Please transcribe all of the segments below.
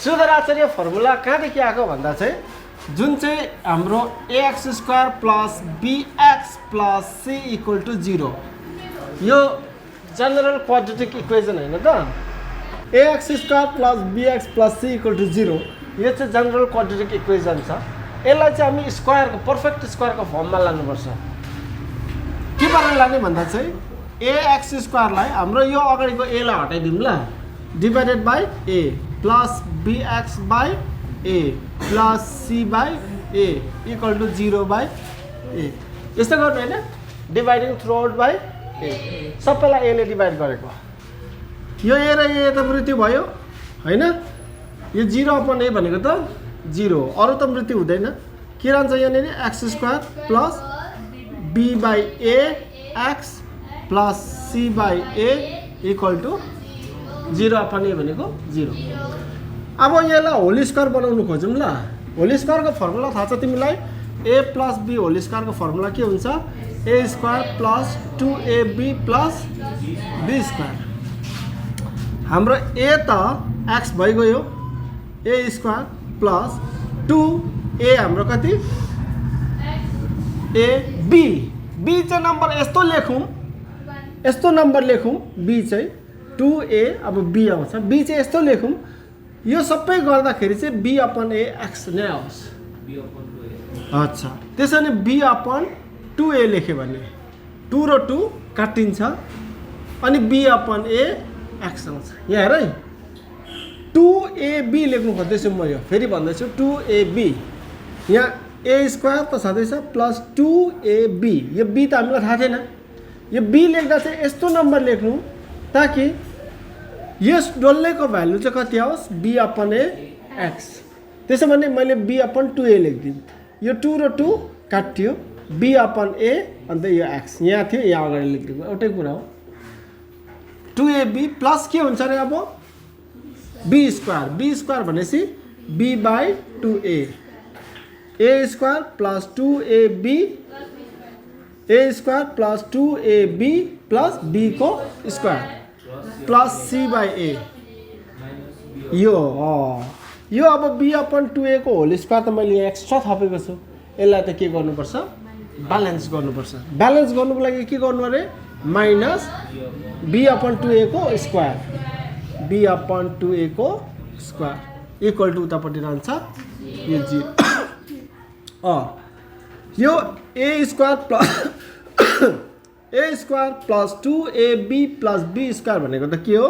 Shridhar Acharya formula कहाँदेखि आएको भन्दा चाहिँ जुन चाहिँ हाम्रो ax square plus bx plus c equal to 0 यो जनरल क्वाड्रेटिक इक्वेसन होइन त ax square plus bx plus c equal to 0 यो चाहिँ जनरल क्वाड्रेटिक इक्वेसन छ। यसलाई चाहिँ हामी स्क्वायरको पर्फेक्ट स्क्वायरको फर्ममा लानुपर्छ। के पाराले लाने भन्दा चाहिँ ax स्क्वायरलाई हाम्रो यो अगाडिको a लाई हटाइदिउँ ल divided by a plus bx by a plus c by a equal to 0 by a यस्तो गर्नु होइन dividing through out by a सबैलाई a ले डिभाइड गरेको यो a र a त मृत्यु भयो होइन यो 0 अपन a भनेको त 0 अरू त मृत्यु हुँदैन के रहन्छ यहाँनिर x square plus b by a x plus c by a equal to 0 upon a भनेको 0। अब यसलाई होल स्क्वायर बनाउनु खोजौँ ल। होल स्क्वायरको फर्मुला थाहा छ तिमीलाई a प्लस b होल स्क्वायरको फर्मुला के हुन्छ a square plus 2ab plus b square. हाम्रो a त x भइगयो a स्क्वायर प्लस 2a हाम्रो कति a b b चाहिँ नम्बर यस्तो नम्बर लेखौँ b चाहिँ 2a अब b आउँछ b चाहिँ यस्तो लेखौँ यो सबै गर्दाखेरि चाहिँ b अपन a x नै आओस्। अच्छा त्यसो भने b अपन 2a लेख्यो भने 2 र 2 काटिन्छ अनि b अपन a x आउँछ। यहाँ हेर है 2ab लेख्नु खोज्दैछु म यो फेरि भन्दैछु 2ab यहाँ a स्क्वायर त छँदैछ प्लस 2ab यो b त हामीलाई थाहा थिएन यो b लेख्दा चाहिँ यस्तो नम्बर लेख्नु ताकि यस डल्लैको भ्यालु चाहिँ कति आओस् b अपन a x। त्यसो भने मैले b अपन 2a लेखिदिएँ यो 2 र 2 काटियो b अपन a अन्त यो x यहाँ थियो यहाँ अगाडि लेखिदिएको एउटै कुरा हो 2ab प्लस के हुन्छ अरे अब b स्क्वायर भनेपछि b by 2a a square plus 2ab a square plus 2ab plus b को square plus c by a यो अब b अपन 2a को होल स्क्वायर त मैले यहाँ एक्स्ट्रा थपेको छु यसलाई त के गर्नुपर्छ ब्यालेन्स गर्नुपर्छ। ब्यालेन्स गर्नुको लागि के गर्नु अरे माइनस b अपन 2a को स्क्वायर b अपन 2a को स्क्वायर इक्वल टु उतापट्टि रहन्छ यो 0 यो a square plus 2ab plus b square भनेको त के हो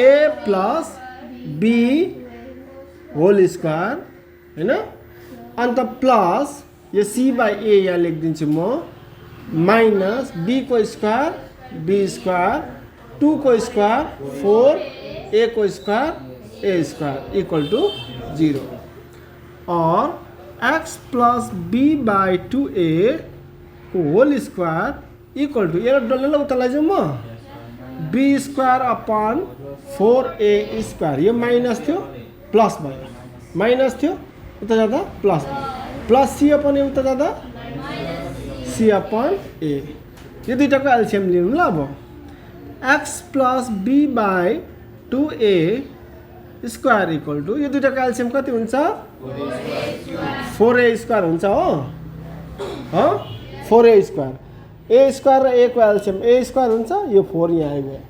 a plus b whole square होइन अन्त प्लस यो c बाई a यहाँ लेखिदिन्छु म माइनस b को स्क्वायर b स्क्वायर 2 को स्क्वायर 4 a को square a square equal to 0 और x plus b by 2a को होल स्क्वायर इक्वल टु यो डल्लै उता लैजाउँ म b square upon 4a square यो माइनस थियो प्लस भयो माइनस थियो उता जाँदा प्लस भयो प्लस c अपन a उता जाँदा c अपन a यो दुईटाको एलसिएम लिनु ल। अब x plus b by 2a square equal to यो दुईटाको एलसिएम कति हुन्छ 4a स्क्वायर हुन्छ हो 4a स्क्वायर a स्क्वायर र a को एलसिएम a स्क्वायर हुन्छ यो 4 यहाँ आइगयो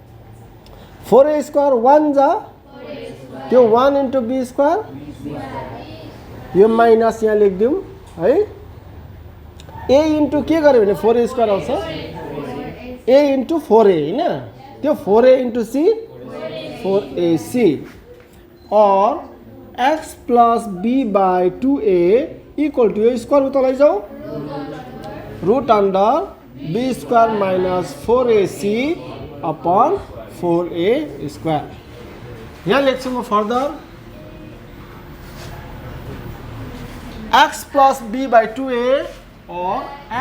4a स्क्वायर 1 जा त्यो 1 इन्टु b स्क्वायर यो माइनस यहाँ लेखिदिउँ है a इन्टु के गर्यो भने 4a स्क्वायर आउँछ a इन्टु 4a होइन त्यो 4a इन्टु c 4ac और x plus b by 2a equal to यो स्क्वायर उता लैजाऊ root under b square minus 4ac upon 4a square. यहाँ लेख्छु म further x plus b by 2a और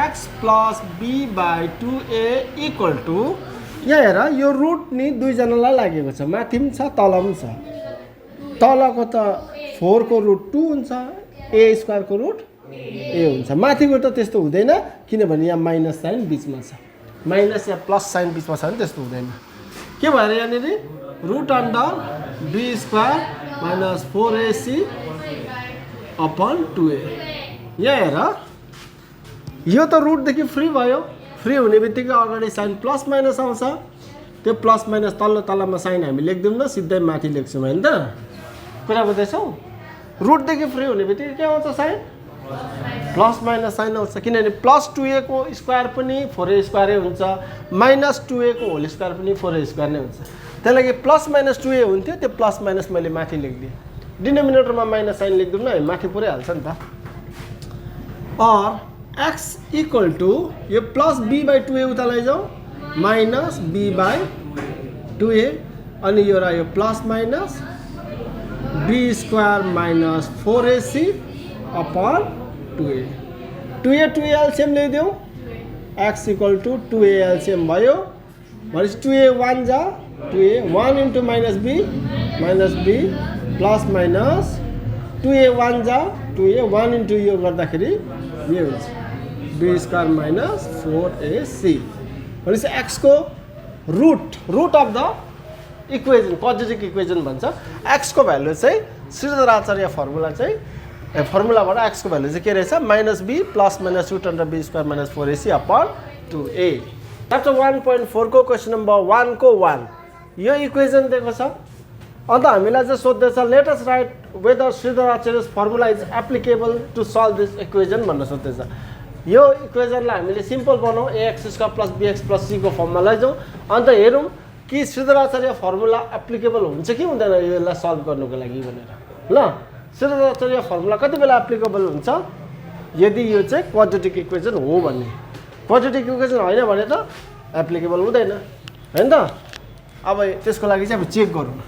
x plus b by 2a equal to यहाँ हेर यो रुट नि दुईजनालाई लागेको छ माथि पनि छ तल पनि छ तलको त 4 को रुट 2 हुन्छ a स्क्वायर को रुट a हुन्छ माथिको त त्यस्तो हुँदैन किनभने यहाँ माइनस साइन बिचमा छ माइनस या प्लस साइन बिचमा छ भने त्यस्तो हुँदैन के भएर यहाँनिर root under b square minus 4ac upon 2a। यहाँ हेर, यो त रुटदेखि फ्री भयो। फ्री हुने बित्तिकै अगाडि साइन प्लस माइनस आउँछ। त्यो प्लस माइनस तल्लो तलमा साइन हामी लेख्दैनौँ, सिधै माथि लेख्छौँ होइन त? कुरा बुझ्दैछौ? रुटदेखि फ्री हुने बित्तिकै के आउँछ? साइन प्लस माइनस साइन आउँछ। किनभने प्लस 2a को स्क्वायर पनि 4a स्क्वायरै हुन्छ, माइनस 2a को होल स्क्वायर पनि 4a स्क्वायर नै हुन्छ। त्यही लागि प्लस माइनस 2a हुन्थ्यो, त्यो प्लस माइनस मैले माथि लेखिदिएँ। डिनोमिनेटरमा माइनस साइन लेखिदिउँ न, माथि पुऱ्याइहाल्छ नि त। और x इक्वल टू यो प्लस b बाई 2a उता लैजाऊ, माइनस b बाई 2a, अनि यो र यो plus minus b square minus 4ac upon 2a। 2a 2a LCM ल्याइदेऊ, x equal to 2a LCM भयो भनेपछि 2a 1 जा 2a 1 into minus b plus minus 2a 1 जा 2a 1 इन्टु यो गर्दाखेरि यो हुन्छ b स्क्वायर माइनस 4ac भनेपछि x को root of the equation, quadratic equation भन्छ। x को भ्यालु चाहिँ श्रीधर आचार्य फर्मुला चाहिँ फर्मुलाबाट x को भ्यालु चाहिँ के रहेछ? Minus b plus minus root under b square minus 4ac upon 2a। Chapter 1.4 को क्वेसन नम्बर 1 को 1 यो इक्वेजन दिएको छ। अन्त हामीलाई चाहिँ सोध्दैछ let us write whether Sridhar Acharya's formula is applicable to solve this equation भनेर सोध्दैछ। यो इक्वेजनलाई हामीले सिम्पल बनाऊ, ax square plus bx plus c को फर्ममा लैजाउँ, अन्त हेरौँ कि श्रीधर आचार्य फर्मुला एप्लिकेबल हुन्छ कि हुँदैन यसलाई सल्भ गर्नुको लागि भनेर। ल, श्रीधर आचार्य फर्मुला कति बेला एप्लिकेबल हुन्छ? यदि यो चाहिँ क्वाड्रेटिक इक्वेजन हो भने। क्वाड्रेटिक इक्वेजन होइन भने त एप्लिकेबल हुँदैन होइन त? अब त्यसको लागि चाहिँ अब चेक गरौँ।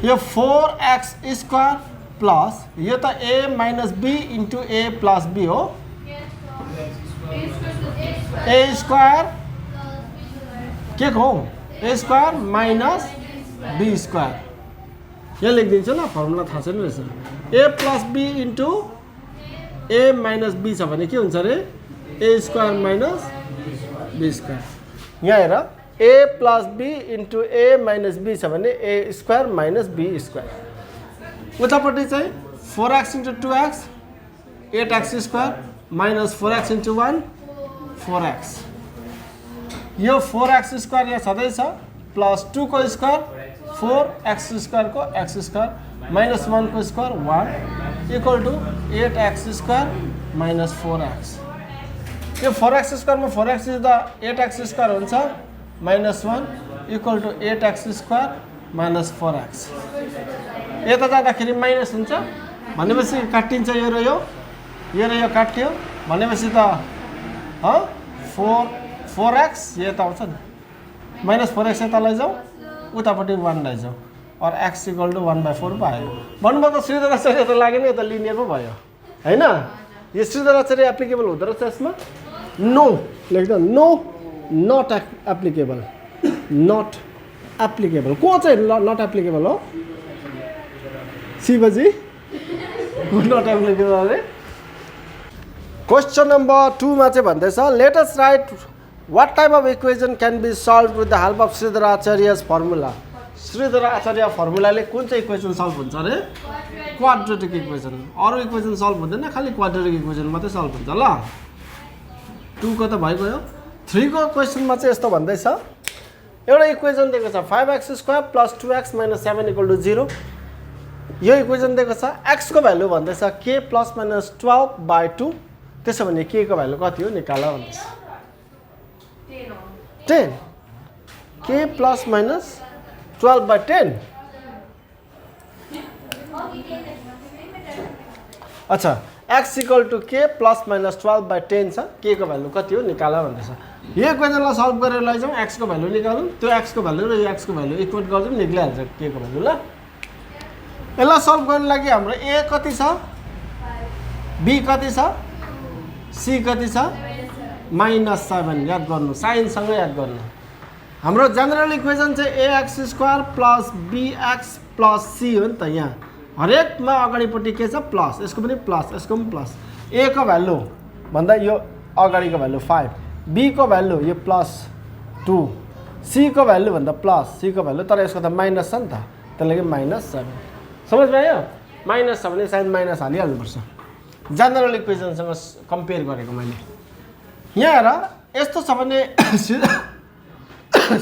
यो 4x स्क्वायर प्लस यो त a minus b into a plus b हो, a स्क्वायर के को a square minus b square, यहाँ लेखिदिन्छु ल, फर्मुला थाहा छैन रहेछ। a plus b into a minus b छ भने के हुन्छ अरे? a square minus b square. यहाँ हेर, a plus b into a minus b छ भने a square minus b square. उतापट्टि चाहिँ 4x into 2x 8x square minus 4x into 1 4x। यो 4x स्क्वायर यहाँ छँदैछ प्लस 2 को स्क्वायर 4x स्क्वायर को x स्क्वायर माइनस 1 को square 1 equal to 8x square minus 4x। यो 4x स्क्वायरमा 4x द 8x स्क्वायर हुन्छ minus 1 equal to 8x square minus 4x। यता जाँदाखेरि माइनस हुन्छ भनेपछि काटिन्छ यो र यो काट्यो भनेपछि त 4x यता आउँछ नि, माइनस 4x यता लैजाऊ, उतापट्टि 1 लैजाऊ और x इक्वल टू 1/4 भयो। भन्नुभयो त श्रीधर आचार्य त लागेन, यो त लिनियर पो भयो होइन? यो श्रीधर आचार्य एप्लिकेबल हुँदो रहेछ यसमा? नो लेख्दा, no not applicable, not applicable. को चाहिँ नट एप्लिकेबल हो? शिवजी नट एप्लिकेबल अरे। क्वेश्चन नम्बर 2 मा चाहिँ भन्दैछ let us write what type of equation can be solve with the help of Shridhar Acharya's formula. Shridhar Acharya फर्मुलाले कुन चाहिँ इक्वेसन सल्भ हुन्छ अरे? Quadratic equation. अरू इक्वेसन सल्भ हुँदैन, खालि क्वाड्रेटिक इक्वेसन मात्रै सल्भ हुन्छ। ल, 2 को त भइगयो। 3 को क्वेसनमा चाहिँ यस्तो भन्दैछ, एउटा इक्वेसन दिएको छ 5x square plus 2x minus 7 equal to 0। यो इक्वेसन दिएको छ, x को भ्यालु भन्दैछ k प्लस माइनस 12/2। त्यसो भने k को भ्यालु कति हो निकाल भन्दैछ। 10 k प्लस माइनस 12/10। अच्छा, x equal to k plus minus 12/10 छ, k को भ्यालु कति हो निकाल भन्दैछ। यो इक्वेसनलाई सल्भ गरेर लैजाउँ, x को भ्यालु निकालौँ, त्यो x को भ्यालु र यो x को भ्यालु इक्वेट गर्छौँ, निक्लिहाल्छ k को भ्यालु। ल, यसलाई सल्भ गर्नु लागि हाम्रो a कति छ, b कति छ, c कति छ, -7 याद गर्नु, साइनसँगै याद गर्नु। हाम्रो जनरल इक्वेसन चाहिँ ax square plus bx plus c हो नि त। यहाँ हरेकमा अगाडिपट्टि के छ? प्लस, यसको पनि प्लस, यसको पनि प्लस। a को भ्यालु भन्दा यो अगाडिको भ्यालु 5, b को भ्यालु यो प्लस 2, c को भ्यालु भन्दा प्लस, c को भ्यालु तर यसको त माइनस छ नि त, त्यसले -7 समझ में आयो -7 ने साइन माइनस हालिहाल्नुपर्छ जनरल इक्वेसनसँग कम्पेयर गरेको मैले यहाँ हेर यस्तो छ भने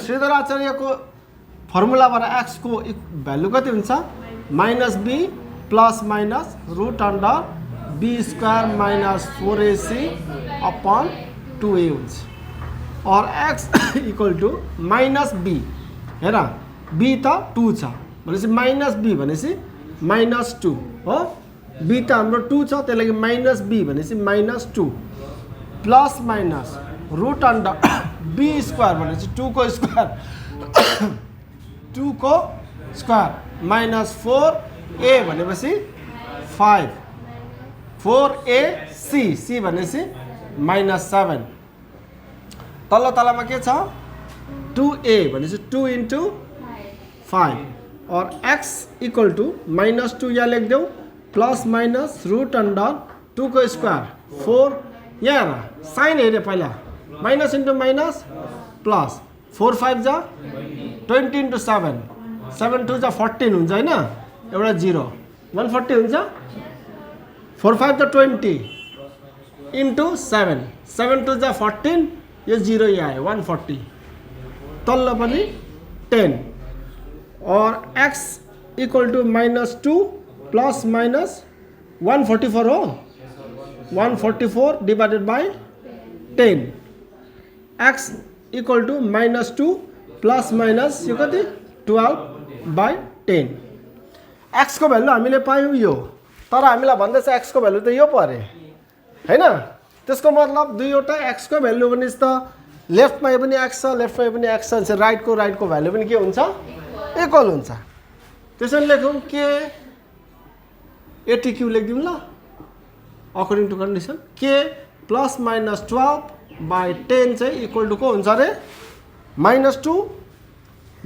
श्रीधर आचार्यको फर्मुलाबाट x को भ्यालु कति हुन्छ -b plus minus root under b square minus 4ac upon 2a हुन्छ और x इक्वल टू -b हेर b त 2 छ भनेपछि -b भनेपछि -2 हो b त हाम्रो 2 छ त्यसले -b भनेपछि -2 plus minus root under b square भनेपछि 2 को स्क्वायर 2 को स्क्वायर माइनस 4a भनेपछि 5 4ac c भनेपछि -7 तल्लो तलामा के छ 2a भनेपछि 2 into 5 और x इक्वल टू -2 यहाँ लेख देऊ प्लस माइनस रूट अंडर 2 को स्क्वायर 4 यहाँ साइन हेरे पहिला माइनस इंटू माइनस प्लस 4 5 जा 20 into 7 7 2 जा 14 हुन्छ हैन एउटा 0 140 हुन्छ 4 5 जा 20 into 7 7 2 जा 14 यो 0 यहाँ आयो 140 तल्लो पनि 10 और x equal to -2 plus minus 144 हो 144 divided by 10 x equal to -2 plus minus यो कति 12/10 x को भ्यालु हामीले पायौं यो तर हामीलाई भन्दैछ x को भ्यालु त यो परे हैन त्यसको मतलब दुईवटा x को भ्यालु भने त लेफ्टमा पनि x छ लेफ्टमा पनि x छ राइटको भ्यालु पनि के हुन्छ इक्वल हुन्छ त्यसैले लेखौं के ATQ लेखिदिउँ ल अकर्डिङ टु कन्डिसन के प्लस माइनस 12/10 चाहिँ इक्वल टु को हुन्छ रे -2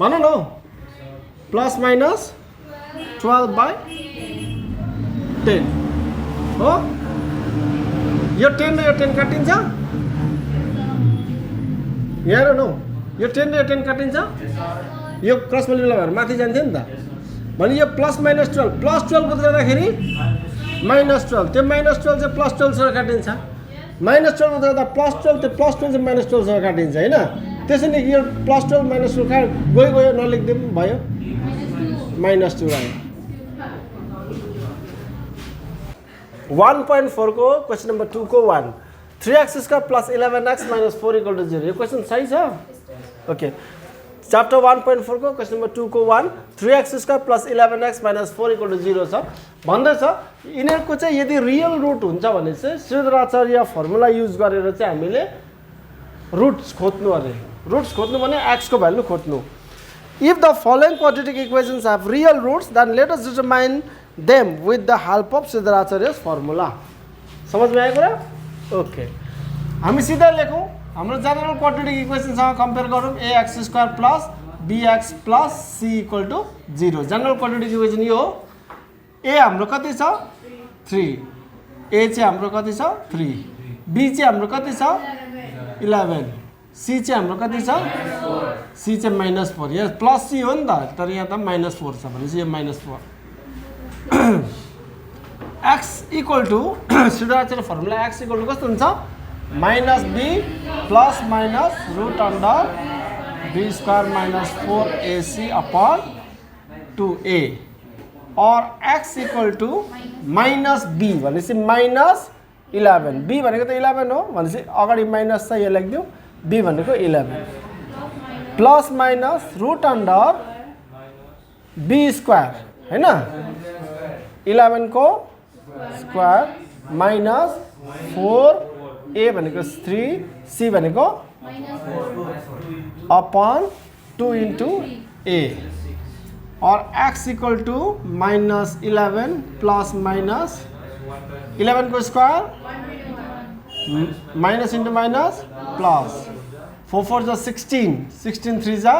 भन न प्लस माइनस 12/10 हो यो 10 र यो 10 काटिन्छ यहाँ न यो 10 र यो 10 काटिन्छ यो क्रस मल्टिप्लाई भएर माथि जान्थ्यो नि त भने यो प्लस माइनस 12 प्लस 12 को जाँदाखेरि -12 त्यो -12 चाहिँ प्लस 12 सँग काटिन्छ -12 को जाँदा प्लस 12 त्यो प्लस 12 चाहिँ -12 सँग काटिन्छ हैन त्यसैले यो प्लस 12 -12 गयो नलेख्दै भयो -2 आयो 1.4 को क्वेशन नंबर 2 को 1 3x square plus 11x minus 4 equal to 0 यो क्वेशन सही छ ओके चैप्टर 1.4 को क्वेशन नंबर 2 को 1 3x square plus 11x minus 4 equal to 0 छ भन्दै छ यिनीहरुको चाहिँ यदि रियल रुट हुन्छ भने चाहिँ श्रीधर आचार्य फर्मुला युज गरेर चाहिँ हामीले रुट्स खोज्नु अरे रुट्स खोज्नु भने x को भ्यालु खोज्नु if the following quadratic equations have real roots then let us determine them with the help of Sridhar Acharya's formula समझ में आयो कुरा ओके हामी सिधा लेखौं हाम्रो जनरल क्वाड्रेटिक इक्वेसन सँग कम्पेयर गरौँ ax square plus bx plus c equal to 0 general quadratic equation यो हो a हाम्रो कति छ 3 a चाहिँ हाम्रो कति छ 3 b चाहिँ हाम्रो कति छ 11 c चाहिँ हाम्रो कति छ c चाहिँ -4 यहाँ प्लस c हो नि त तर यहाँ त -4 छ भनेपछि यो -4 x equal to Shridhar Acharya formula x equal to कस्तो हुन्छ -b plus minus root under b square minus 4ac upon 2a और x इक्वल टु -b भनेपछि -11 b भनेको त 11 हो भनेपछि अगाडि माइनस छ यो लेख्दियौ b भनेको 11 plus minus root under b square हैन 11 को स्क्वायर माइनस 4a भनेको 3 c भनेको अपॉन 2 into a और x equal to -11 plus minus 11 को square minus into minus plus 4 4 जा 16 16 3 जा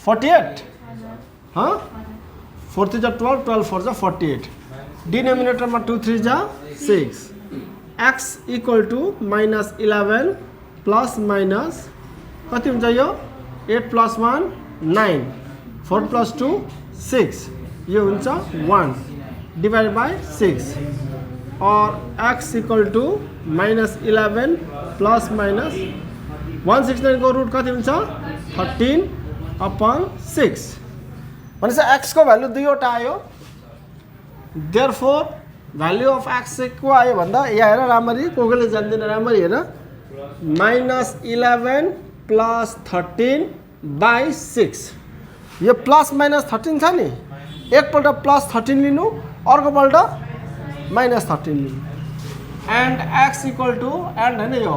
48 हाँ 4 3 जा 12 12 4 जा 48 डिनोमिनेटर में 2 3 जा 6 x equal to -11 plus minus कति हुन्छ यो 8 प्लस 1 9 4 प्लस 2 6 यो हुन्छ 1 डिभाइड बाई 6 और x equal to -11 plus minus 169 को रुट कति हुन्छ 13/6 भनेपछि x को भ्यालु दुईवटा आयो देयरफोर भ्यालु अफ x चाहिँ को आयो भन्दा यहाँ हेर राम्ररी कोले जान्दैन राम्ररी हेर -11 प्लस 13/6 यो प्लस माइनस 13 छ नि एकपल्ट प्लस 13 लिनु अर्कोपल्ट -13 लिनु and x equal to and हैन यो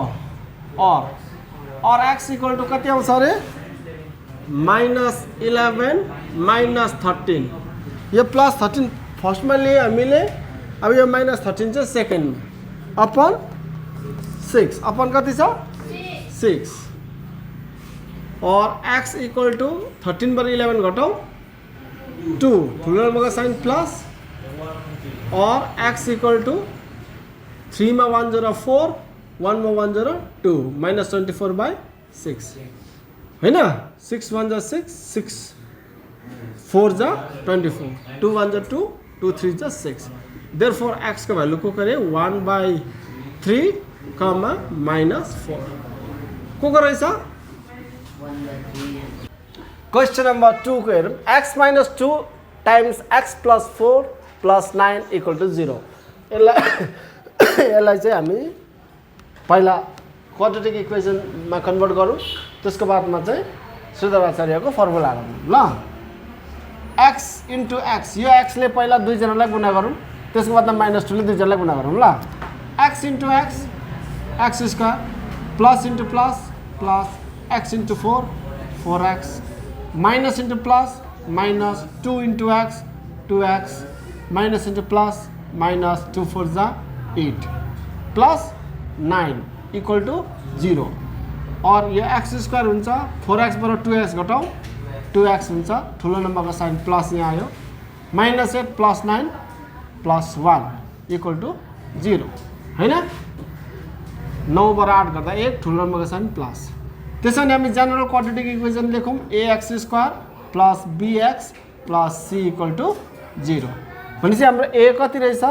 और x इक्वल टू कति आउँछ अरे -11 -13 यो प्लस 13 फर्स्टमा लिए हामीले अब यो -13 चाहिँ सेकेन्डमा अपन 6 अपन कति छ 6 और x इक्वल टू 13 बाट 11 घटाऊ 2 ठुलो नम्बरको साइन प्लस और x इक्वल टू 3 मा 1 0 4 1 मा 1 0 2 -24/6 हैन 6 1 जा 6 6 4 जा 24 2 1 जा 2 2 3 जा 6 देयरफोर x को भ्यालु को करे 1/3 कमा -4 को रहेछ क्वेश्चन नंबर 2 को हेरौँ x - 2 टाइम्स x + 4 + 9 = 0 यसलाई चाहिँ हामी पहिला क्वाड्रेटिक इक्वेसनमा कन्भर्ट गरौँ त्यसको बादमा चाहिँ श्रीधर आचार्यको फर्मुला गरौँ ल x * x यो x ले पहिला दुई जनालाई गुणा गरौँ त्यसको बादमा -2 ले दुई जनालाई गुणा गरौँ ल x * x x² plus * plus plus x * 4 4x minus into plus minus 2 into x 2x minus into plus minus 2 4 जा 8 plus 9 equal to 0 और यो x² हुन्छ 4x बाट 2x घटाऊ 2x हुन्छ ठुलो नम्बरको साइन प्लस यहाँ आयो -8 + 9 + 1 equal to 0 हैन 9 बाट 8 गर्दा 1 ठुलो नम्बरको साइन प्लस त्यसैले हामी जनरल क्वाड्रेटिक इक्वेसन लेखौँ ax² + bx + c = 0 भनेपछि हाम्रो a कति रहेछ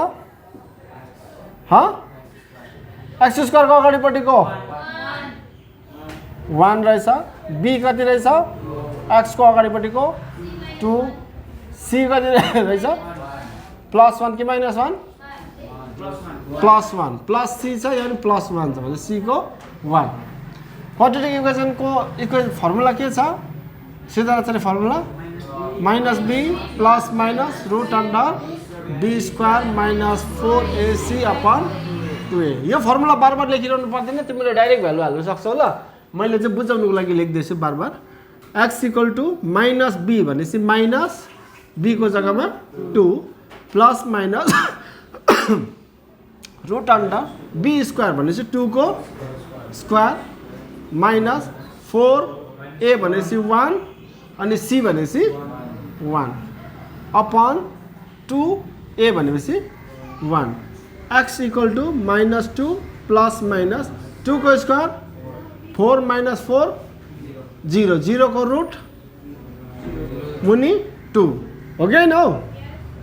x² को अगाडिपट्टिको 1 रहेछ b कति रहेछ x को अगाडिपट्टिको 2 c कति रहेछ +1 कि -1 +1 प्लस c छ यानी +1 छ भने c को 1 क्वाड्रेटिक इक्वेसन को फर्मुला के छ Shridhar Acharya formula -b plus minus root under b² - 4ac/2a यो फर्मुला बार बार लेखिरहनु पर्दैन तिमीले डाइरेक्ट भ्यालु हाल्न सक्छौ ल मैले चाहिँ बुझाउनको लागि लेख्दैछु बार बार x = -b भनेपछि माइनस b को जग्गामा 2 plus minus root under b² भनेपछि 2 को स्क्वायर माइनस 4a भनेपछि 1 अनि c भनेपछि 1 अपन 2a भनेपछि 1 x = -2 प्लस माइनस 2 को स्क्वायर 4 - 4 0 0 को रुट मुनि 2 हो गयो न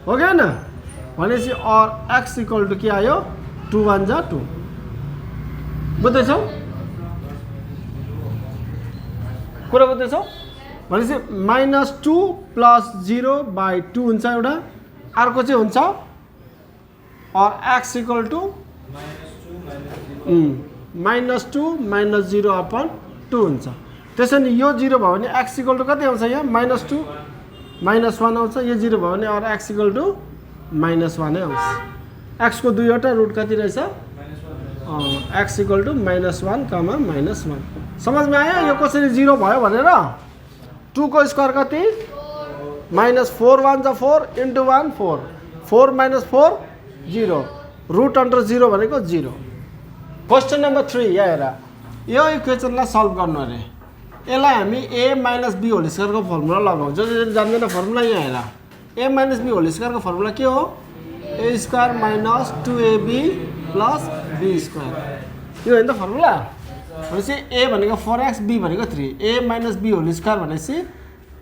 हो गयो न भनेपछि और x = के आयो 2 1 जा 2 बुझ्दैछौ कुरा बुझ्दैछौ भनेपछि -2 + 0/2 हुन्छ एउटा अर्को चाहिँ हुन्छ और x = -2 - 0/2 हुन्छ त्यसैले यो 0 भयो भने x = कति आउँछ यहाँ -2 -1 आउँछ यो 0 भयो भने और x = -1 नै आउँछ x को दुईवटा रुट कति रहेछ x = -1, -1 समझमा आयो यो कसरी 0 भयो भनेर 2 को स्क्वायर कति -4 1 जा 4 * 1 4 4 - 4 0 रुट अंडर 0 भनेको 0 क्वेश्चन नंबर 3 यहाँ हेर यो इक्वेसनलाई सल्भ गर्नु अरे यसलाई हामी a - b होल स्क्वायर को फर्मुला लगाउँ जो जान्दैन फर्मुला यहाँ हेर a - b होल स्क्वायर को फर्मुला के हो a² - 2ab + b² यो हैन त फर्मुला भनेपछि a भनेको 4x b भनेको 3 a - b होल स्क्वायर भनेपछि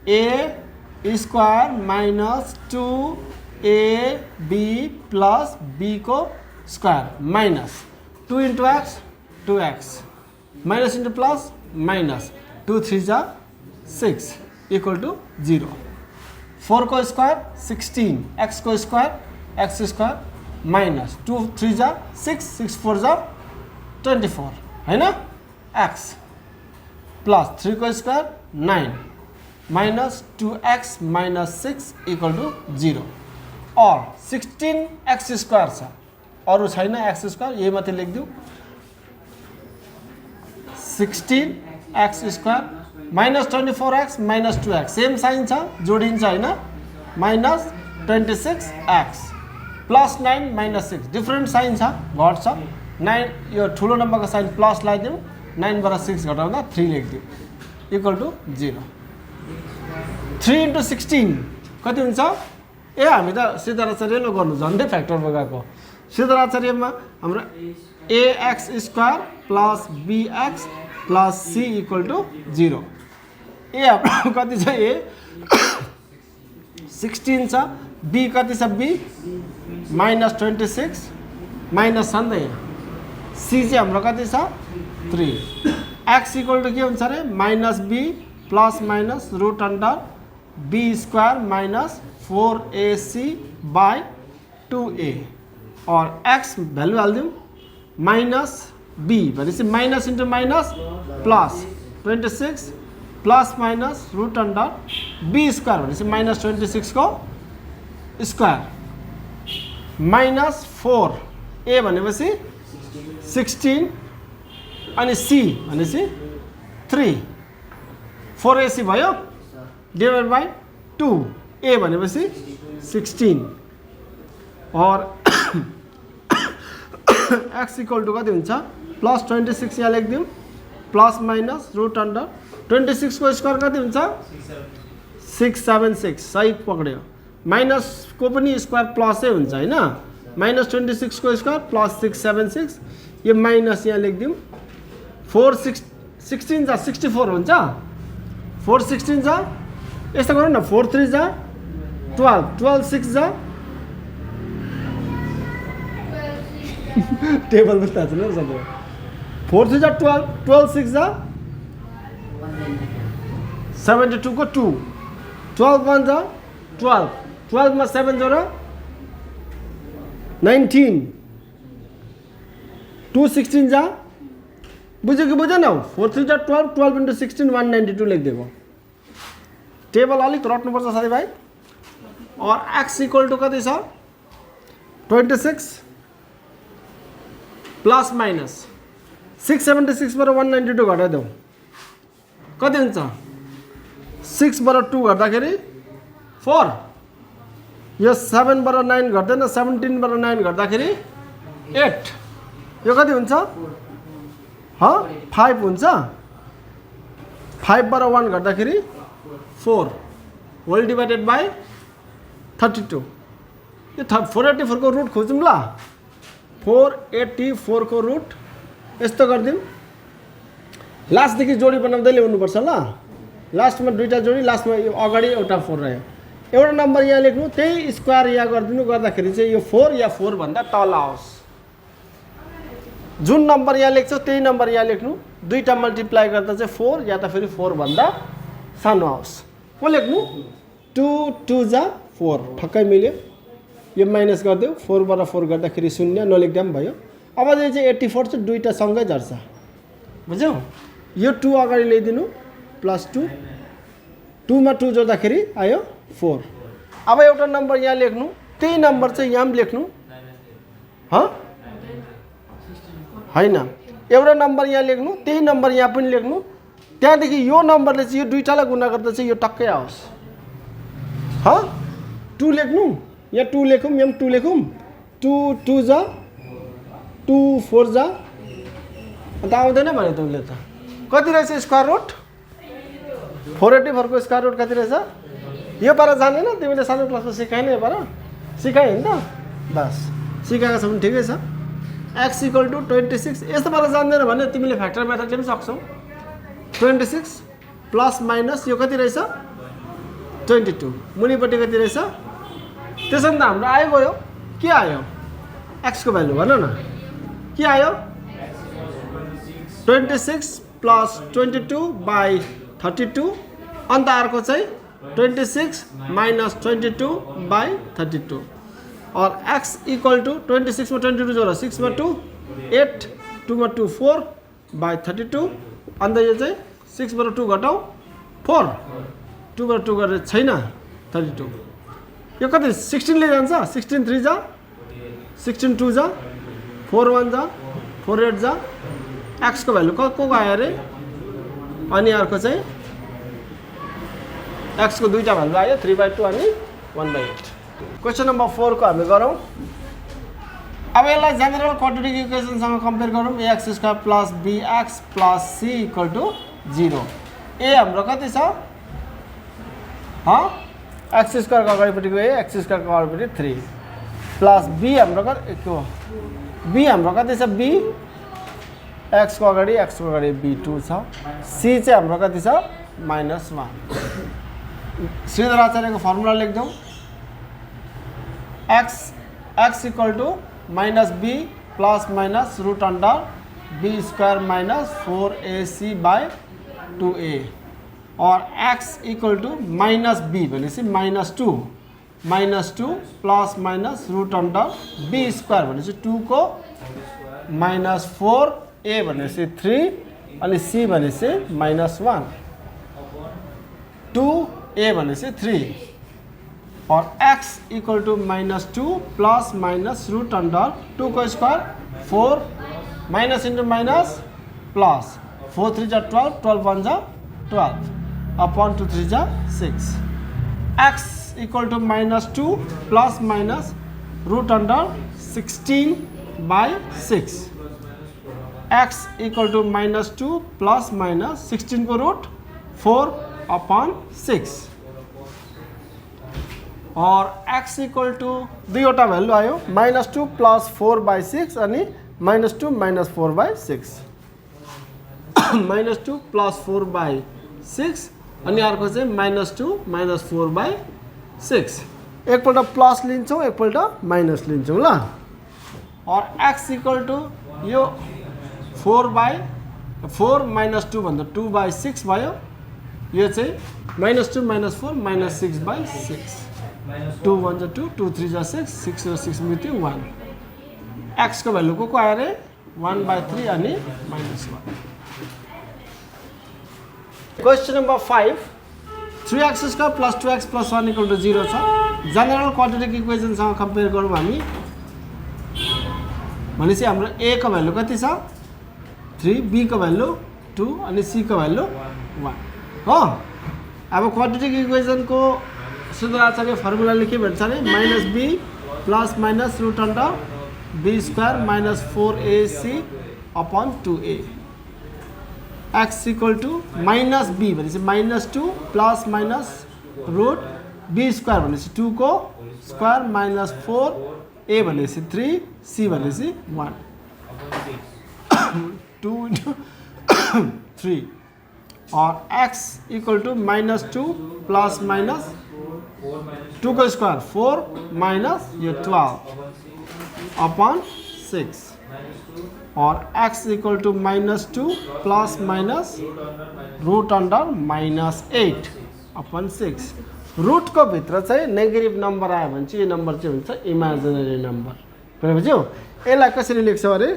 a square minus 2ab plus b को square minus 2 into x 2x minus into plus minus 2 3 जा 6 इक्वल टू 0। 4 को स्क्वायर 16 x को स्क्वायर x स्क्वायर माइनस 2 3 जा 6 6 4 जा 24 है ना x प्लस 3 को square 9 minus 2x minus 6 equal to 0 और 16x स्क्वायर छ अरू छैन x स्क्वायर यही माथि लेखिदिउँ 16x square minus 24x minus 2x same sign छ जोडिन्छ हैन minus 26x plus 9 minus 6 different sign छ घट्छ 9 यो ठुलो नम्बरको साइन प्लस लगाइदिउँ 9 बाट 6 घटाउँदा 3 लेखिदिउँ इक्वल टू 0। 3 into 16 कति हुन्छ ए हामी त सिद्धाराचार्यले गर्नु झन्डै फ्याक्टरमा गएको सिद्धाराचार्यमा हाम्रो ax square plus bx plus c equal to 0 A हाम्रो कति छ a 16 छ b कति छ b माइनस 26 माइनस छ नि त यहाँ c चाहिँ हाम्रो कति छ 3 x इक्वल टू के हुन्छ अरे minus b plus minus root under b square minus 4ac by 2a और x भ्यालु हालिदिउँ माइनस b भनेपछि minus into minus plus 26 plus minus root under b square भनेपछि माइनस 26 को स्क्वायर माइनस 4 a भनेपछि 16 अनि c भनेपछि 3 4ac भयो divide by 2 a भनेपछि 16 और x इक्वल टू कति हुन्छ प्लस 26 यहाँ लेखिदिउँ प्लस माइनस रूट अंडर 26 को स्क्वायर कति हुन्छ 676 सही पक्रियो माइनस को पनि स्क्वायर प्लसै हुन्छ हैन माइनस 26 को स्क्वायर प्लस 676 यो माइनस यहाँ लेखिदिउँ 416 जा 64 हुन्छ 416 जा यस्तो गरौँ न 4 3 जा 12 12 6 जा टेबल में थाहा छैन सबै 4 3 जा 12 12 6 जा 72 को 2 12 1 जा 12 12 मा 7 जोडा 19 2 16 जा बुझ्यो कि बुझेन 4 3 जा 12 12 into 16 192 लेखिदिएको टेबल अलिक रट्नुपर्छ साथीभाइ और x इक्वल टू कति छ 26 प्लस माइनस 676 बाट 192 घटाइदेऊ कति हुन्छ 6 बाट 2 घट्दाखेरि 4 यो 7 बाट 9 घट्दैन 17 बाट 9 घट्दाखेरि 8 यो कति हुन्छ 5 हुन्छ 5 बाट 1 घट्दाखेरि 4 होल डिवाइडेड बाई 32 यो 484 को रुट खोजौँ ल 484 को रुट यस्तो गरिदिउँ लास्टदेखि जोडी बनाउँदै ल्याउनुपर्छ ल लास्टमा दुईटा जोडी लास्टमा यो अगाडि एउटा 4 रह्यो एउटा नम्बर यहाँ लेख्नु त्यही स्क्वायर यहाँ गरिदिनु गर्दाखेरि चाहिँ यो 4 या 4 भन्दा तल आओस् जुन नम्बर यहाँ लेख्छ त्यही नम्बर यहाँ लेख्नु दुईटा मल्टिप्लाई गर्दा चाहिँ 4 या त फेरि 4 भन्दा सानो आओस् को लेख्नु 2 2 जा 4 ठक्कै मिल्यो यो माइनस गरिदेऊ 4 बाट 4 गर्दाखेरि 0 नलेख्दा पनि भयो अब चाहिँ 84 चाहिँ दुईटा सँगै झर्छ बुझ्यौ यो 2 अगाडि ल्याइदिनु प्लस 2 2 मा 2 जोड्दाखेरि आयो 4 अब एउटा नम्बर यहाँ लेख्नु त्यही नम्बर चाहिँ यहाँ पनि लेख्नु हैन एउटा नम्बर यहाँ लेख्नु त्यही नम्बर यहाँ पनि लेख्नु त्यहाँदेखि यो नम्बरले चाहिँ यो दुईटालाई गुणा गर्दा चाहिँ यो टक्कै आओस् 2 लेख्नु यहाँ 2 लेखौँ यहाँ 2 लेखौँ 2 2 जा 2 4 जा अन्त आउँदैन भने त उसले त कति रहेछ स्क्वायर रुट 484 को स्क्वायर रुट कति रहेछ यो पारा जानेन तिमीले सानो क्लासमा सिकाएन यो पारा सिकाए नि त बस सिकाएको छ भने ठिकै छ x इक्वल टू 26 यस्तो पारा जान्दैन भने तिमीले फ्याक्टर मेथडले पनि सक्छौ 26 प्लस माइनस यो कति रहेछ 22 मुनिपट्टि कति रहेछ त्यसो भने त हाम्रो आयो गयो के आयो x को भ्यालु भन न के आयो 26 प्लस 22 बाई 32 अन्त अर्को चाहिँ 26 माइनस 22 बाई 32 और x इक्वल टू 26 में 22 जोड़ा 6 में 2 8 2 में 2 4 बाई 32 अन्त यो चाहिँ 6 बाट 2 घटाऊ 4 2 बाट 2 गरेर छैन 32 यो कति 16 ले जान्छ 16 3 जा 16 2 जा 4 1 जा 4 8 जा x को भ्यालु को आयो रे अनि अर्को चाहिँ x को दुईटा भ्यालु आयो 3/2 अनि 1/8 क्वेशन नम्बर 4 को हामी गरौँ अब यसलाई जेनरल क्वाड्रेटिक इक्वेसन सँग कम्पेयर गरौँ ax² plus bx plus c equal to 0 a हाम्रो कति छ x² को अगाडिपट्टिको a x² को अगाडिपट्टि 3 प्लस b हाम्रो कति को b हाम्रो कति छ b x को अगाडि b2 छ c चाहिँ हाम्रो कति छ -1 श्रीधर आचार्यको फर्मुला लेख्दौं x equal to minus b plus minus root under b square minus 4ac by 2a और x equal to minus b भनेपछि -2 plus minus root under b square भनेपछि 2 को -4a भनेपछि 3 अनि c भनेपछि -1 2a भनेपछि 3 or x equal to -2 plus minus root under 2 को square 4 minus into minus plus 4 3 जा 12 12 1 जा 12 अपॉन 2 3 जा 6 x equal to -2 plus minus root under 16 by 6 x equal to -2 plus minus 16 को रूट 4 अपॉन 6 और x equal to दुईवटा value आयो -2 plus 4 by 6 अनि -2 minus 4 by 6 -2 plus 4 by 6 अनि अर्को चाहिँ -2 माइनस 4 बाई 6 एकपल्ट प्लस लिन्छौँ एकपल्ट माइनस लिन्छौँ ल और x इक्वल टू यो 4 माइनस 2 भन्दा 2 बाई 6 भयो यो चाहिँ -2 माइनस 4 माइनस 6 बाई 6 2 1 जा 2 2 3 जा 6 6 र 6 मिति 1 x को भ्यालु को आयो रे 1/3 अनि -1 question number 5 3x² plus 2x plus 1 equal to 0 छ जेनरल क्वाड्रेटिक इक्वेसन सँग कम्पेयर गरौँ हामी भनेपछि हाम्रो a को भ्यालु कति छ 3 b को भ्यालु 2 अनि c को भ्यालु 1 हो अब क्वाड्रेटिक इक्वेसन को श्रीधर आचार्य फर्मुला लेखे भन्छ नि -b plus minus root under b square minus 4ac upon 2a x equal to -b भनेपछि -2 plus minus root b square भनेपछि 2 को स्क्वायर माइनस 4a भनेपछि 3 c भनेपछि 1 2 into 3 or x equal to -2 plus minus 2 को square 4 minus ये 12 upon 6 और x equal to -2 plus minus root under -8 upon 6 root को भित्र चाहिँ नेगेटिभ नम्बर आयो भने चाहिँ यो नम्बर चाहिँ हुन्छ इमेजिनरी नम्बर बुझ्यौ यसलाई कसरी लेख्छौ अरे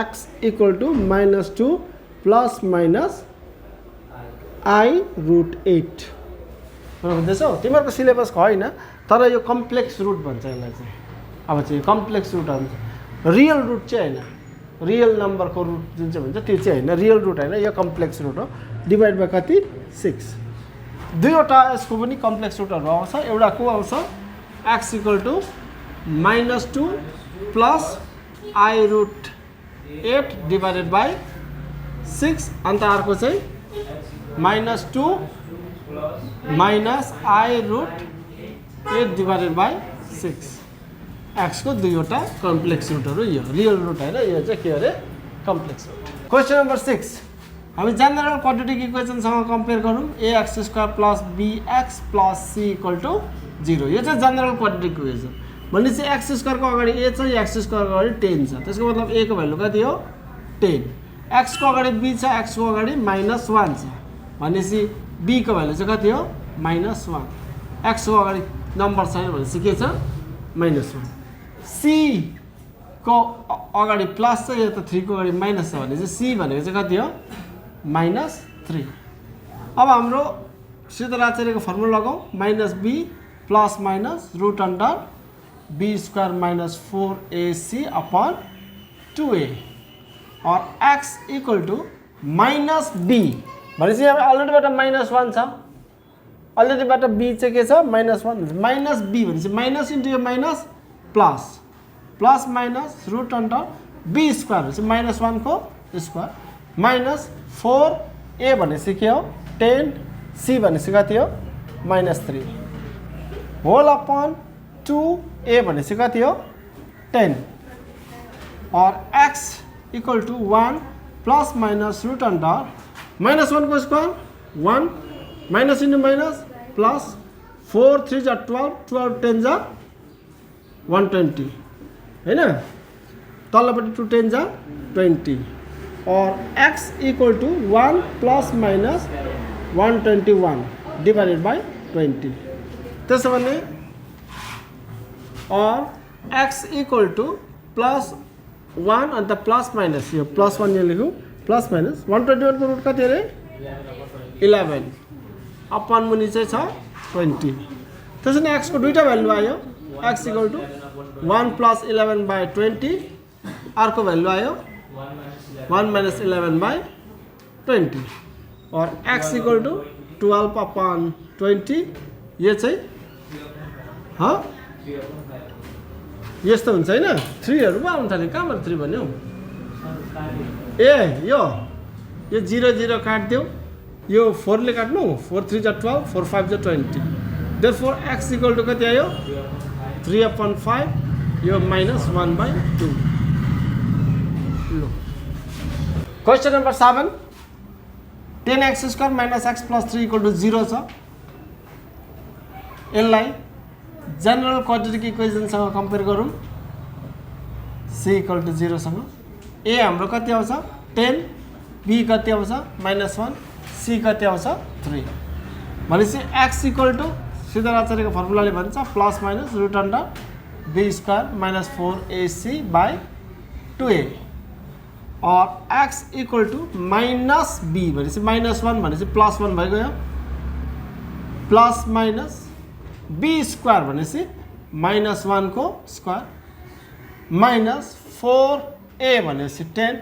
x equal to -2 plus minus i√8 बुझ्दैछौ तिमीहरूको सिलेबसको होइन तर यो कम्प्लेक्स रुट भन्छ यसलाई चाहिँ अब चाहिँ कम्प्लेक्स रुट हुन्छ रियल रुट चाहिँ होइन रियल नम्बरको रुट जुन चाहिँ भन्छ त्यो चाहिँ होइन रियल रुट होइन यो कम्प्लेक्स रुट हो डिभाइड बाई कति 6 दुईवटा यसको पनि कम्प्लेक्स रुटहरू आउँछ एउटा को आउँछ x equal to -2 plus i√8 divided by 6 अन्त अर्को चाहिँ -2 minus i√8 divided by 6 x को दुईवटा कम्प्लेक्स रुटहरू यो रियल रुट होइन यो चाहिँ के अरे कम्प्लेक्स रुट क्वेसन नम्बर 6 हामी जेनरल क्वाड्रेटिक इक्वेसनसँग कम्पेयर गरौँ ax² plus bx plus c = 0। यो चाहिँ जेनरल क्वाड्रेटिक इक्वेसन भनेपछि x² को अगाडि a छ, x² को अगाडि 10 छ। त्यसको मतलब a को भ्यालु कति हो 10, x को अगाडि b छ, x को अगाडि -1 छ भनेपछि b को भ्यालु चाहिँ कति हो -1, x को अगाडि नम्बर छैन भनेपछि के छ -1, c को अगाडि प्लस छ, यो त 3 को अगाडि माइनस छ भनेपछि c भनेको चाहिँ कति हो -3। अब हाम्रो सिद्धाराचार्यको फर्मुला लगाऊ -b plus minus root under b² - 4ac upon 2a और x = -b भनेपछि यहाँ अलरेडीबाट -1 छ, अलरेडीबाट b चाहिँ के छ -1, -b भनेपछि माइनस इन्टु यो minus plus, plus minus root under b² भनेपछि -1 को स्क्वायर माइनस 4a भनेपछि के हो 10, c भनेपछि कति हो -3 होल अपॉन 2a भनेपछि कति हो 10 और x = 1 plus minus root under -1 को square 1 minus into minus plus 4 3 जा 12, 12 10 जा 120 हैन, तल्लोपट्टि 2 10 जा 20 और x = 1 plus minus 121 divided by 20। त्यसो भने और x = +1 अन्त प्लस माइनस यो +1 यहाँ लेखौँ प्लस माइनस 121 को रुट कति अरे 11 अपन मुनि चाहिँ छ 20। त्यसो भने x को दुईटा भ्यालु आयो, x = 1 प्लस 11 बाई 20, अर्को भ्यालु आयो 1 माइनस 11 बाई 20 और x = 12 अपॉन 20। यो चाहिँ यस्तो हुन्छ हैन, 3 हरू पो आउन थाल्यो, कहाँबाट 3 भन्यौ ए यो 0 0 काट्दियो, यो 4 ले काट्नु, 4 3 जा 12, 4 5 जा 20, देयरफोर x = कति आयो 3/5, यो -1/2। क्वेश्चन नम्बर 7 10x² - x + 3 = 0 छ। यसलाई जेनरल क्वाड्रेटिक इक्वेसनसँग कम्पेयर गरौँ c = 0 सँग। a हाम्रो कति आउँछ 10, b कति आउँछ -1, c कति आउँछ 3 भनेपछि x = सिद्धाराचार्यको फर्मुलाले भन्छ plus minus root under b² - 4ac by 2a और x = -b भनेपछि -1 भनेपछि +1 भइगयो, प्लस माइनस b² भनेपछि -1 को स्क्वायर माइनस 4a भनेपछि 10,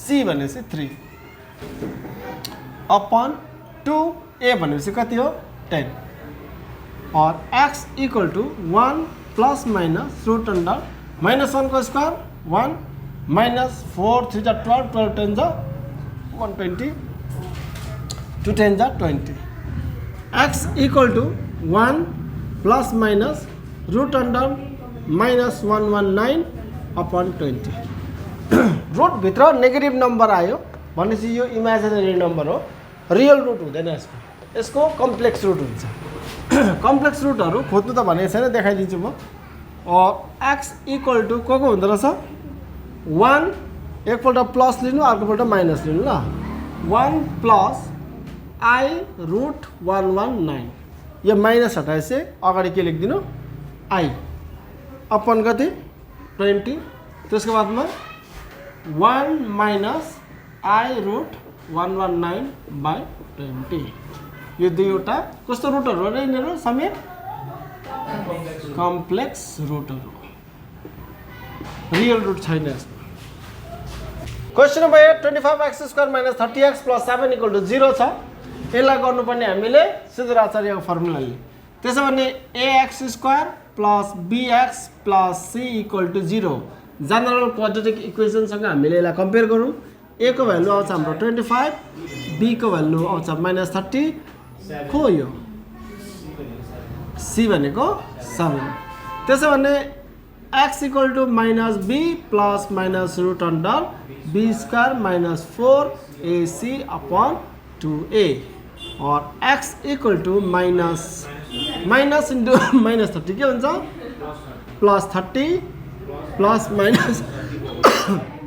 c भनेपछि 3 अपॉन 2a भनेपछि कति हो 10 और x = 1 plus minus root under -1 को स्क्वायर 1 माइनस 4 3 जा 12, 12 10 जा 120, 2 10 जा 20। x = 1 plus minus root under -119 upon 20। Root भित्र नेगेटिभ नम्बर आयो भनेपछि यो इमेजिनरी नम्बर हो, रियल रुट हुँदैन यसको, यसको कम्प्लेक्स रुट हुन्छ। कम्प्लेक्स रुटहरू खोज्नु त भनेको छैन, देखाइदिन्छु म। और x = को हुँदो रहेछ 1, एकपल्ट प्लस लिनु अर्कोपल्ट माइनस लिनु ल, 1 प्लस i√119, यो माइनस हटाएपछि अगाडि के लेखिदिनु i अपन कति 20, त्यसको बादमा 1 माइनस i√119 बाई 20। यो दुईवटा कस्तो रुटहरू हो र यिनीहरू समेत कम्प्लेक्स रुटहरू, रियल रुट छैन यसमा। क्वेश्चन नम्बर 8 25x² - 30x + 7 = 0 छ। यसलाई गर्नुपर्ने हामीले सिद्धाराचार्यको फर्मुलाले। त्यसो भने ax² plus bx plus c = 0 general quadratic इक्वेसनसँग हामीले यसलाई कम्पेयर गरौँ। a को भ्यालु आउँछ हाम्रो 25, b को भ्यालु आउँछ -30, खो यो c भनेको 7। त्यसो भने x equal to minus B plus minus root under B square minus 4ac upon 2a और x equal to minus into minus 30 के हुन्छ plus 30 plus minus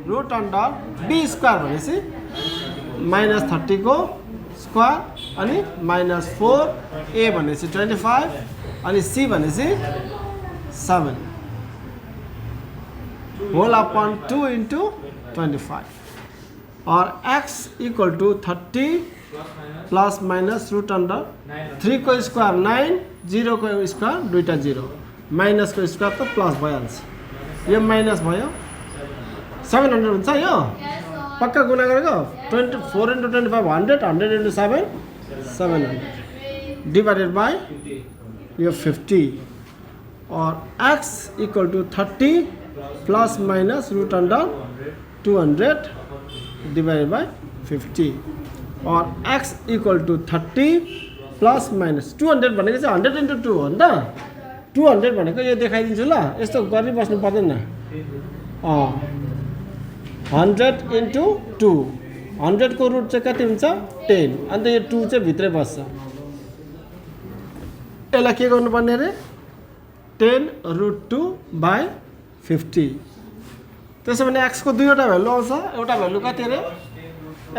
root under B square भनेपछि माइनस 30 को स्क्वायर अनि minus 4a भनेपछि 25 अनि c भनेपछि 7 whole upon 2 into 25 or x equal to 30 plus minus root under 3 को स्क्वायर 9 0 को स्क्वायर दुईटा 0 माइनस को स्क्वायर तो प्लस भइहाल्छ यो माइनस भयो 700 हुन्छ यो पक्का गुणा गरेको 24 into 25 100 100 into 7 700 डिवाइडेड बाय यो 50 or x equal to 30 plus minus root under 200 divided by 50 or x equal to 30 plus minus 200 भनेको चाहिँ 100 into 2 हो नि त 200 भनेको यो देखाइदिन्छु ल यस्तो गरि बस्नु पर्दैन 100 into 2 100 को रुट चाहिँ कति हुन्छ 10 अन्त यो 2 चाहिँ भित्रै बस्छ यसलाई के गर्नुपर्ने रे 10 रूट 2 बाई 50 त्यसो भने x को दुईवटा भ्यालु आउँछ एउटा भ्यालु कति रे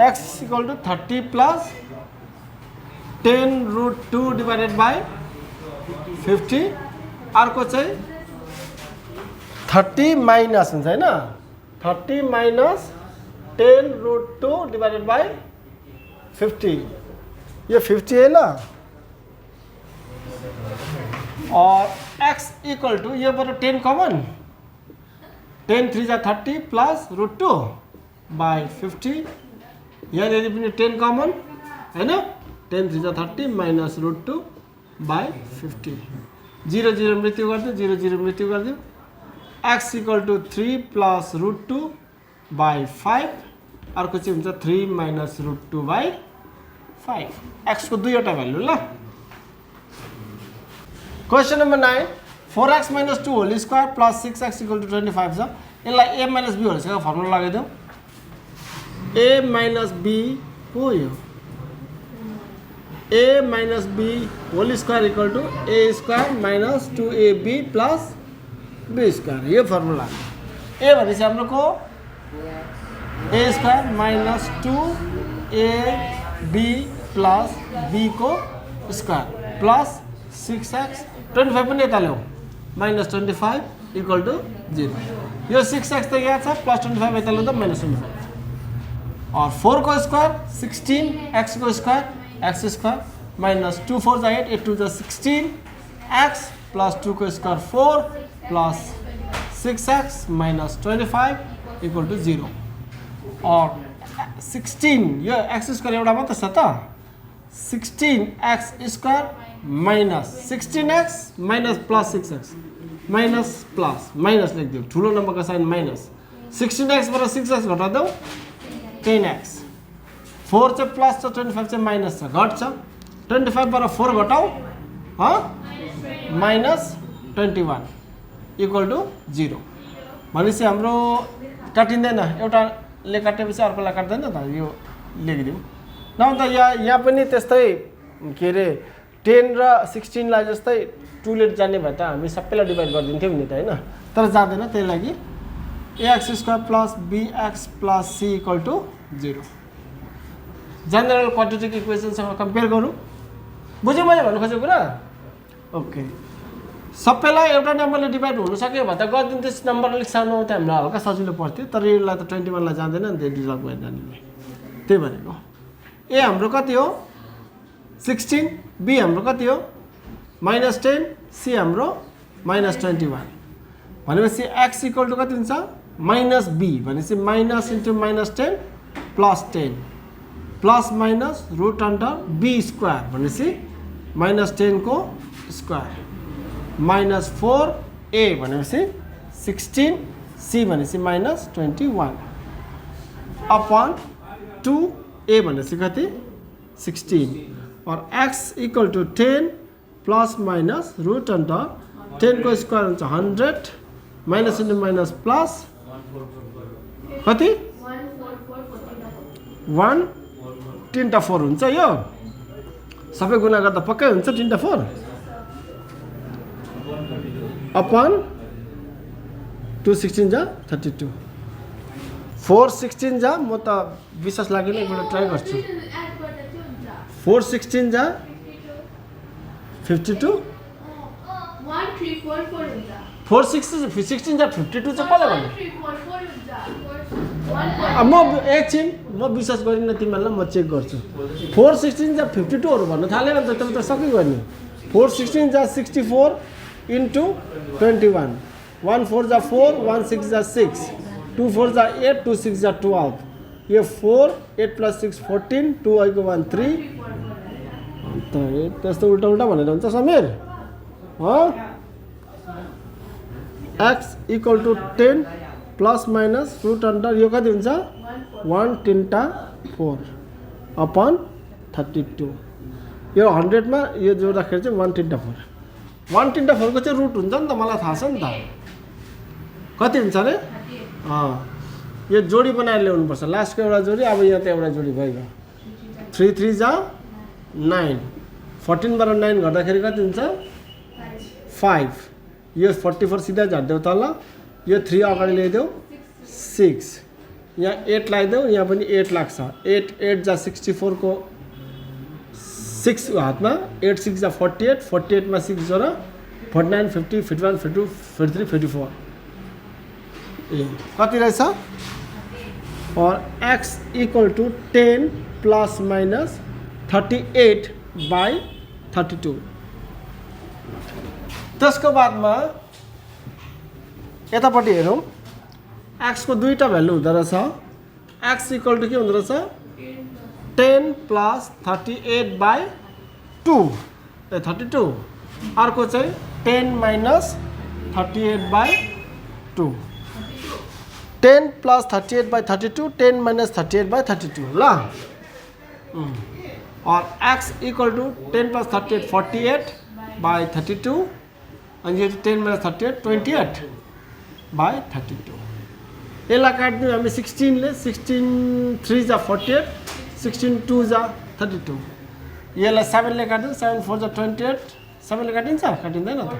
x equal to 30 plus 10 root 2 divided by 50 अर्को चाहिँ 30 माइनस हुन्छ हैन 30 माइनस 10 रूट 2 डिवाइडेड बाई 50 ये 50 है ना और x इक्वल टू ये बरो 10 कॉमन 10 3 जा 30 प्लस रूट 2 बाई 50 यहाँ यदि पनि 10 कॉमन है ना 10 3 जा 30 माइनस रूट 2 बाई 50 0 0 मृत्यु कर दो 0 0 मृत्यु कर दो x equal to 3 plus root 2 by 5 अर्को चाहिँ हुन्छ 3 माइनस रूट 2 बाई 5 x को दुईवटा भ्यालु ल question number 9 4x minus 2 whole square plus 6x equal to 25 छ यसलाई a minus b whole square formula लगाइदेऊ a minus b को यो a minus b whole square equal to a square minus 2ab plus b square यो formula a भनेपछि हाम्रो को a square minus 2ab plus b को square plus 6x 25 पनि यता ल्याऊ minus 25 equal to 0 यो 6x त यहाँ छ प्लस 25 यता ल्याउँदा minus 25 और 4 को स्क्वायर 16 x को स्क्वायर x स्क्वायर minus 2 4 जा 8 8 2 जा 16 x प्लस 2 को square 4 plus 6x minus 25 equal to 0 और 16 यो x स्क्वायर एउटा मात्र छ त 16x स्क्वायर माइनस 16x माइनस plus 6x minus plus minus लेखिदियो ठुलो नम्बरको साइन माइनस 16x बाट 6x घटाउँदा 10x 4 चाहिँ प्लस छ 25 चाहिँ माइनस छ घट्छ 25 बाट 4 घटाऊ माइनस 21 इक्वल टु 0 भनेपछि हाम्रो काटिँदैन एउटाले काटेपछि अर्कोलाई काट्दैन त यो लेखिदिउँ न त यहाँ पनि त्यस्तै के रे 10 र 16 लाई जस्तै 2 ले जाने भए त हामी सबैलाई डिभाइड गरिदिन्थ्यौ नि त हैन तर जाँदैन त्यही लागि ax square plus bx plus c equal to 0 general quadratic इक्वेसनसँग कम्पेयर गरौँ बुझ्यौ मैले भन्नु खोजेको कुरा ओके सबैलाई एउटा नम्बरले डिभाइड हुन सक्यो भने त गरिदिन्थ्यो नम्बर अलिक सानो त हामीलाई हल्का सजिलो पर्थ्यो तर यसलाई त 21 लाई जाँदैन नि त डिभाइड गरेर जाने त्यही भनेको ए हाम्रो कति हो 16 b हाम्रो कति हो माइनस 10 c हाम्रो माइनस 21 भनेपछि x इक्वल टु कति हुन्छ माइनस b भनेपछि minus into minus 10 plus 10 plus minus root under b square भनेपछि माइनस 10 को स्क्वायर माइनस 4a भनेपछि 16 c भनेपछि माइनस 21 अपॉन 2a भनेपछि कति 16 or x equal to 10 plus minus root under 10 को स्क्वायर हुन्छ 100 माइनस इन्टु माइनस प्लस कति 1 3 4 हुन्छ यो सबै गुणा गर्दा पक्कै हुन्छ 3 4 अपन 2 16 जा 32 4 16 जा म त विश्वास लागेन एकपल्ट ट्राई गर्छु 4 16 जा 52 4 16 जा 52 चाहिँ कसले भन्यो म एकछिन म विश्वास गरिनँ तिमीहरूलाई म चेक गर्छु 4 16 जा 52 हरू भन्न थाल्यो भने त तपाईँ त सकै गर्ने 4 16 जा 64 इन्टु 21 1 4 जा 4 1 6 जा 6 2 4 जा 8 2 6 जा 12 यो 4 8 प्लस 6 14 2 आइको 1 3 अन्त त्यस्तो उल्टा उल्टा भनेर हुन्छ समीर हो x equal to 10 plus minus root under यो कति हुन्छ 1 3 4 अपन 32 यो 100 मा यो जोड्दाखेरि चाहिँ 1 3 4 1 3 4 को चाहिँ रुट हुन्छ नि त मलाई थाहा छ नि त कति हुन्छ रे यो जोडी बनाएर ल्याउनु पर्छ लास्टको एउटा जोडी अब यहाँ त एउटा जोडी भइगयो 3 3 जा 9 14 बाट 9 गर्दाखेरि कति हुन्छ 5 यो 44 सिधा झर्देऊ तल यो 3 अगाडि ल्याइदेऊ 6 यहाँ 8 लगाइदेऊ यहाँ पनि 8 लाग्छ 8 8 जा 64 को 6 हातमा 8 6 जा 48 48 मा 6 जोड 49 50 51 52 53 54 ए कति रहेछ or x equal to 10 plus minus 38 by 32 त्यसको बादमा यतापट्टि हेरौँ x को दुईटा भ्यालु हुँदो रहेछ x इक्वल टु के हुँदो रहेछ 10 प्लस 38 बाई 2 32 अर्को चाहिँ 10 minus 38 by 2 10 plus 38 by 32 10 minus 38 by 32 ल or x equal to 10 plus 38 48 by 32 अनि यो 10 माइनस 38 28 बाई 32 यसलाई काट्दिउँ हामी 16 ले 16 3 जा 48 16 2 जा 32 यसलाई 7 ले काट्दिउँ 7 4 जा 28 7 ले काटिन्छ काटिँदैन त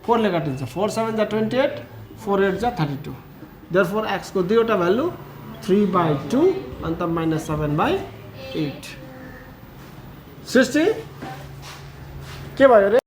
4 ले काटिन्छ 4 7 जा 28 4 8 जा 32 देयरफोर x को दुईवटा भ्यालु 3 बाई 2 अन्त माइनस 7 बाई 8 सृष्टि के भयो रे